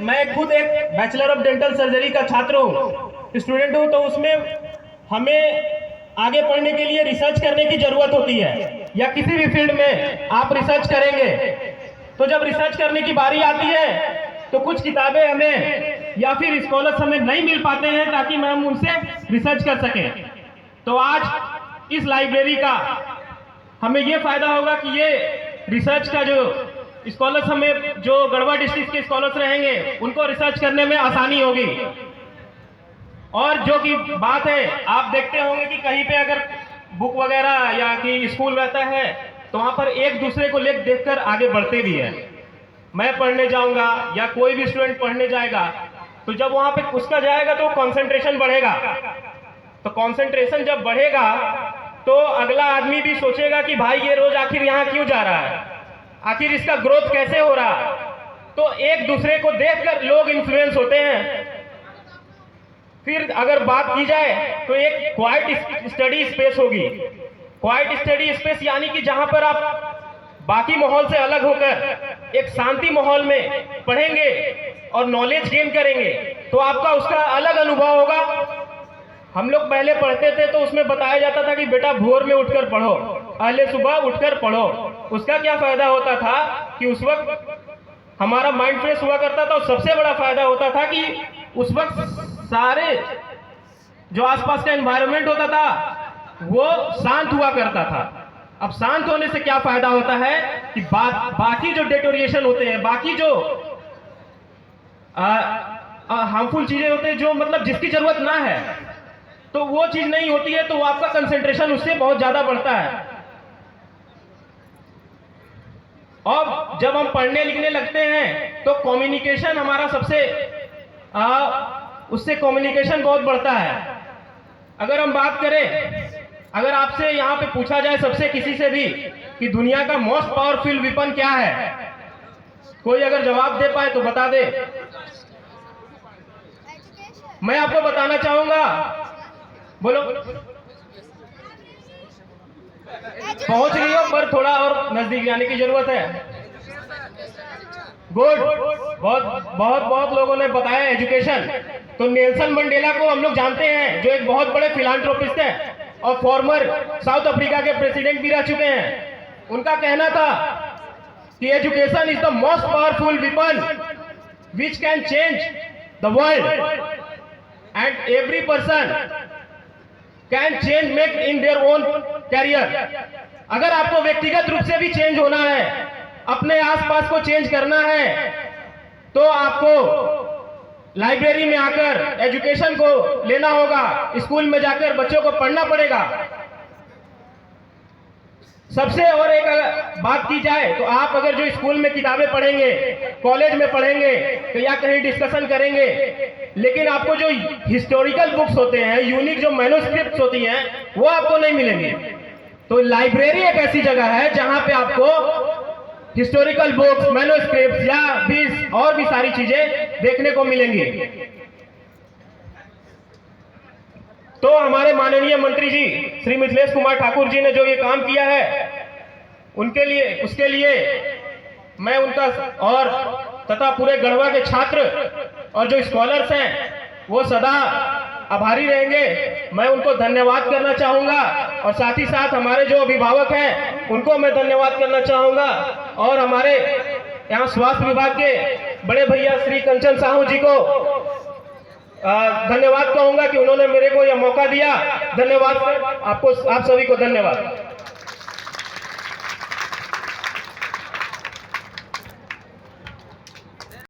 मैं खुद एक बैचलर ऑफ डेंटल सर्जरी का छात्र हूँ, स्टूडेंट हूँ, तो उसमें हमें आगे पढ़ने के लिए रिसर्च करने की जरूरत होती है, या किसी भी फील्ड में आप रिसर्च करेंगे तो जब रिसर्च करने की बारी आती है तो कुछ किताबें हमें या फिर स्कॉलर्स हमें नहीं मिल पाते हैं ताकि हम उनसे रिसर्च कर सकें। तो आज इस लाइब्रेरी का हमें ये फायदा होगा कि ये रिसर्च का जो स्कॉलर्स हमें जो गढ़वा डिस्ट्रिक्ट के स्कॉलर्स रहेंगे उनको रिसर्च करने में आसानी होगी। और जो कि बात है, आप देखते होंगे कि कहीं पे अगर बुक वगैरह या कि स्कूल रहता है तो वहाँ पर एक दूसरे को देखकर आगे बढ़ते भी है। मैं पढ़ने जाऊंगा या कोई भी स्टूडेंट पढ़ने जाएगा तो जब वहाँ पे उसका जाएगा तो कंसंट्रेशन बढ़ेगा, तो कंसंट्रेशन जब बढ़ेगा तो अगला आदमी भी सोचेगा कि भाई ये रोज आखिर यहाँ क्यों जा रहा है, आखिर इसका ग्रोथ कैसे हो रहा है। तो एक दूसरे को देखकर लोग इन्फ्लुएंस होते हैं। फिर अगर बात की जाए तो एक क्वाइट स्टडी स्पेस होगी। क्वाइट स्टडी स्पेस यानी कि जहां पर आप बाकी माहौल से अलग होकर एक शांति माहौल में पढ़ेंगे और नॉलेज गेन करेंगे तो आपका उसका अलग अनुभव होगा। हम लोग पहले पढ़ते थे तो उसमें बताया जाता था कि बेटा भोर में उठकर पढ़ो, पहले सुबह उठकर पढ़ो। उसका क्या फायदा होता था कि उस वक्त हमारा माइंड फ्रेश हुआ करता था, और सबसे बड़ा फायदा होता था कि उस वक्त सारे जो आसपास का एनवायरनमेंट होता था वो शांत हुआ करता था। अब शांत होने से क्या फायदा होता है कि बाकी जो डेटोरिएशन होते हैं, बाकी जो हार्मफुल चीजें होते हैं जो मतलब जिसकी जरूरत ना है, तो वो चीज नहीं होती है, तो आपका कंसंट्रेशन उससे बहुत ज्यादा बढ़ता है। और जब हम पढ़ने लिखने लगते हैं तो कम्युनिकेशन हमारा सबसे उससे कम्युनिकेशन बहुत बढ़ता है। अगर हम बात करें, अगर आपसे यहाँ पे पूछा जाए सबसे किसी से भी कि दुनिया का मोस्ट पावरफुल वेपन क्या है, कोई अगर जवाब दे पाए तो बता दे। मैं आपको बताना चाहूंगा, बोलो। पहुंच रही हो पर थोड़ा और नजदीक जाने की जरूरत है। गुड, बहुत बहुत बहुत लोगों ने बताया एजुकेशन। तो नेल्सन मंडेला को हम लोग जानते हैं जो एक बहुत बड़े फिलांथ्रोपिस्ट हैं और फॉर्मर साउथ अफ्रीका के प्रेसिडेंट भी रह चुके हैं। उनका कहना था कि education is the most powerful weapon which can change the world and every person can change make in their own career. अगर आपको व्यक्तिगत रूप से भी चेंज होना है, अपने आसपास को चेंज करना है, तो आपको लाइब्रेरी में आकर एजुकेशन को लेना होगा, स्कूल में जाकर बच्चों को पढ़ना पड़ेगा। सबसे और एक बात की जाए तो आप अगर जो स्कूल में किताबें पढ़ेंगे, कॉलेज में पढ़ेंगे तो या कहीं डिस्कशन करेंगे, लेकिन आपको जो हिस्टोरिकल बुक्स होते हैं, यूनिक जो मैन्युस्क्रिप्ट्स होती हैं, वो आपको नहीं मिलेंगे। तो लाइब्रेरी एक ऐसी जगह है जहां पे आपको हिस्टोरिकल बुक्स, मैन्युस्क्रिप्ट्स या भी और भी सारी चीजें देखने को मिलेंगी। तो हमारे माननीय मंत्री जी श्री मिथिलेश कुमार ठाकुर जी ने जो ये काम किया है उसके लिए मैं उनका और तथा पूरे गढ़वा के छात्र और जो स्कॉलर्स हैं वो सदा आभारी रहेंगे। मैं उनको धन्यवाद करना चाहूंगा और साथ ही साथ हमारे जो अभिभावक हैं उनको मैं धन्यवाद करना चाहूंगा, और हमारे यहाँ स्वास्थ्य विभाग के बड़े भैया श्री कंचन साहू जी को धन्यवाद कहूंगा कि उन्होंने मेरे को यह मौका दिया। धन्यवाद आपको, आप सभी को धन्यवाद।